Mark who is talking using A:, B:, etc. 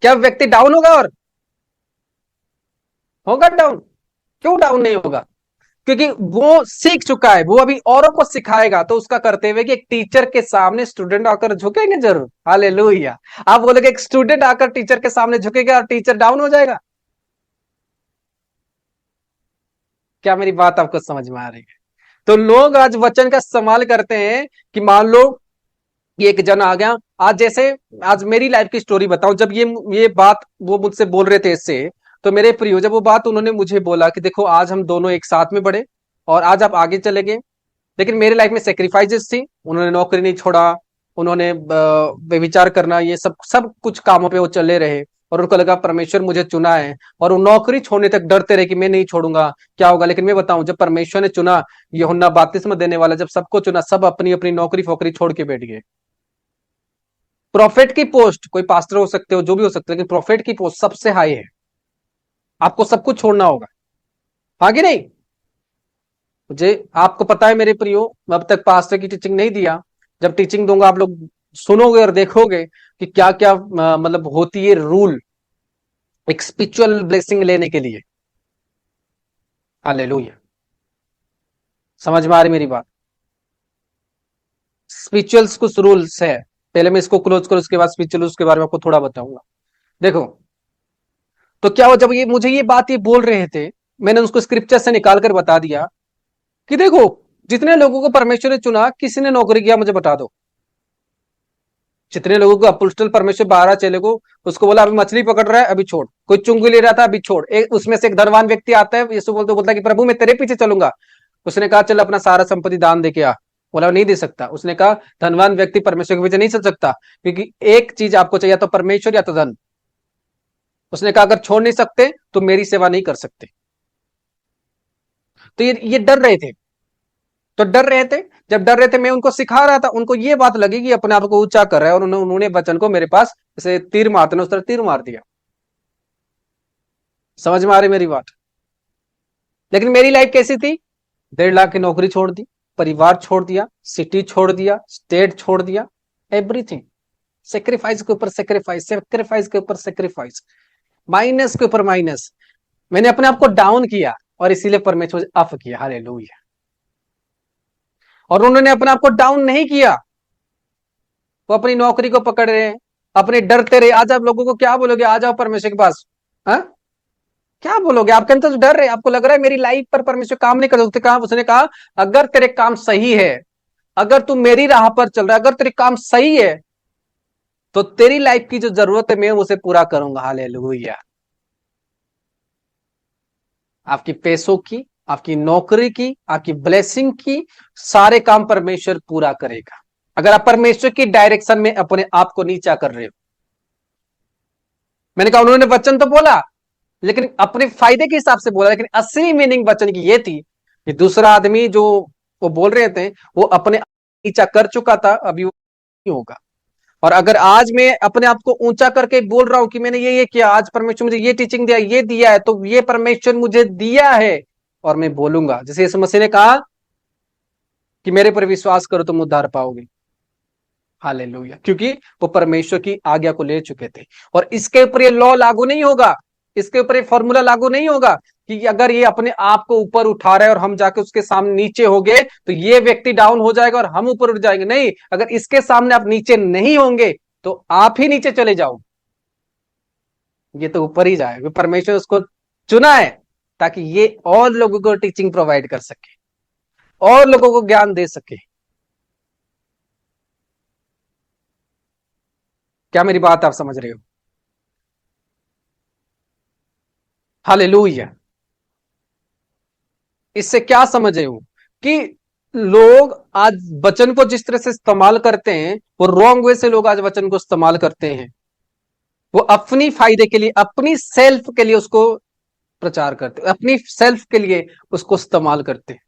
A: क्या व्यक्ति डाउन होगा? और होगा डाउन? क्यों डाउन नहीं होगा? क्योंकि वो सीख चुका है, वो अभी औरों को सिखाएगा। तो उसका करते हुए कि एक टीचर के सामने स्टूडेंट आकर झुकेंगे जरूर। हालेलुया। आप बोलोगे एक स्टूडेंट आकर टीचर के सामने झुकेगा और टीचर डाउन हो जाएगा? क्या मेरी बात आपको समझ में आ रही है? तो लोग आज वचन का इस्तेमाल करते हैं कि मान लो ये एक जन आ गया। आज जैसे आज मेरी लाइफ की स्टोरी बताऊं, जब ये बात वो मुझसे बोल रहे थे इससे, तो मेरे प्रियो जब वो बात उन्होंने मुझे बोला कि देखो आज हम दोनों एक साथ में बढ़े और आज आप आगे चले गए, लेकिन मेरे लाइफ में सेक्रीफाइसेस थी। उन्होंने नौकरी नहीं छोड़ा, उन्होंने व्यभिचार करना, ये सब सब कुछ कामों पे वो चले रहे। और उनको लगा परमेश्वर मुझे चुना है, और वो नौकरी छोड़ने तक डरते रहे कि मैं नहीं छोड़ूंगा, क्या होगा। लेकिन मैं बताऊं, जब परमेश्वर ने चुना, यूहन्ना बपतिस्मा देने वाला जब सबको चुना, सब अपनी अपनी नौकरी फोकरी छोड़ के बैठ गए। प्रोफेट की पोस्ट, कोई पास्टर हो सकते हो, जो भी हो सकते हो, लेकिन प्रोफेट की पोस्ट सबसे हाई है। आपको सब कुछ छोड़ना होगा, आगे नहीं। मुझे आपको पता है मेरे प्रियो, मैं अब तक पास्टर की टीचिंग नहीं दिया। जब टीचिंग दूंगा आप लोग सुनोगे और देखोगे कि क्या क्या मतलब होती है रूल एक स्पिरिचुअल ब्लेसिंग लेने के लिए। हालेलुया। समझ में आ रही मेरी बात? स्पिरिचुअल्स कुछ रूल्स है। पहले मैं इसको क्लोज करूं, उसके बाद स्पिरिचुअल्स के बारे में आपको थोड़ा बताऊंगा। देखो, तो क्या हो, जब ये मुझे ये बात ये बोल रहे थे, मैंने उसको स्क्रिप्चर से निकाल कर बता दिया कि देखो, जितने लोगों को परमेश्वर ने चुना, किसी ने नौकरी किया मुझे बता दो। जितने लोगों को अपोस्टल परमेश्वर 12 चेले को, उसको बोला अभी मछली पकड़ रहा है अभी छोड़, कोई चुंगी ले रहा था अभी छोड़। एक उसमें से एक धनवान व्यक्ति आता है, यीशु बोलता है कि प्रभु मैं तेरे पीछे चलूंगा। उसने कहा चल अपना सारा संपत्ति दान दे के आ। बोला नहीं दे सकता। उसने कहा धनवान व्यक्ति परमेश्वर के पीछे नहीं चल सकता, क्योंकि एक चीज आपको चाहिए, तो परमेश्वर या तो धन। उसने कहा अगर छोड़ नहीं सकते तो मेरी सेवा नहीं कर सकते। तो ये डर रहे थे। तो डर रहे थे, जब डर रहे थे मैं उनको सिखा रहा था, उनको ये बात लगी कि अपने आप को ऊंचा कर रहा है, और उन्होंने वचन को मेरे पास जैसे तीर मारते ना उस तरह तीर मार दिया। समझ में आ रही मेरी बात? लेकिन मेरी लाइफ कैसी थी? 1.5 लाख की नौकरी छोड़ दी, परिवार छोड़ दिया, सिटी छोड़ दिया, स्टेट छोड़ दिया, एवरीथिंग। सेक्रीफाइस के ऊपर सेक्रीफाइस, सेक्रीफाइस के ऊपर सेक्रीफाइस, माइनस के ऊपर माइनस। मैंने अपने आप को डाउन किया और इसीलिए परमेश्वर अप किया। हालेलुया। और उन्होंने अपने आप को डाउन नहीं किया, वो अपनी नौकरी को पकड़ रहे हैं, अपने डरते रहे। आज आप लोगों को क्या बोलोगे? आ जाओ परमेश्वर के पास। हाँ, क्या बोलोगे? आपके अंदर तो डर है, आपको लग रहा है मेरी लाइफ पर परमेश्वर काम नहीं कर सकते। कहा उसने कहा अगर तेरे काम सही है, अगर तू मेरी राह पर चल रहा है, अगर तेरे काम सही है, तो तेरी लाइफ की जो जरूरत है मैं उसे पूरा करूंगा। हालेलुया। आपकी पैसों की, आपकी नौकरी की, आपकी ब्लेसिंग की, सारे काम परमेश्वर पूरा करेगा, अगर आप परमेश्वर की डायरेक्शन में अपने आप को नीचा कर रहे हो। मैंने कहा उन्होंने वचन तो बोला, लेकिन अपने फायदे के हिसाब से बोला, लेकिन असली मीनिंग वचन की ये थी कि दूसरा आदमी जो वो बोल रहे थे, वो अपने नीचा कर चुका था, अभी वो नहीं होगा। और अगर आज मैं अपने आप को ऊंचा करके बोल रहा हूं कि मैंने ये किया, आज परमेश्वर मुझे ये टीचिंग दिया, ये दिया है, तो ये परमेश्वर मुझे दिया है, और मैं बोलूंगा जैसे यीशु मसीह ने कहा कि मेरे पर विश्वास करो तुम उद्धार पाओगे। हालेलुया। क्योंकि वो परमेश्वर की आज्ञा को ले चुके थे, और इसके ऊपर ये लॉ लागू नहीं होगा, इसके ऊपर ये फॉर्मूला लागू नहीं होगा कि अगर ये अपने आप को ऊपर उठा रहा है और हम जाके उसके सामने नीचे हो गए तो ये व्यक्ति डाउन हो जाएगा और हम ऊपर उठ जाएंगे। नहीं, अगर इसके सामने आप नीचे नहीं होंगे तो आप ही नीचे चले जाओ, ये तो ऊपर ही जाए। परमेश्वर उसको चुना है ताकि ये और लोगों को टीचिंग प्रोवाइड कर सके, और लोगों को ज्ञान दे सके। क्या मेरी बात आप समझ रहे हो? हालेलुया। इससे क्या समझ रहे हो कि लोग आज वचन को जिस तरह से इस्तेमाल करते हैं, वो रॉन्ग वे से लोग आज वचन को इस्तेमाल करते हैं। वो अपनी फायदे के लिए, अपनी सेल्फ के लिए उसको प्रचार करते हैं, अपनी सेल्फ के लिए उसको इस्तेमाल करते हैं।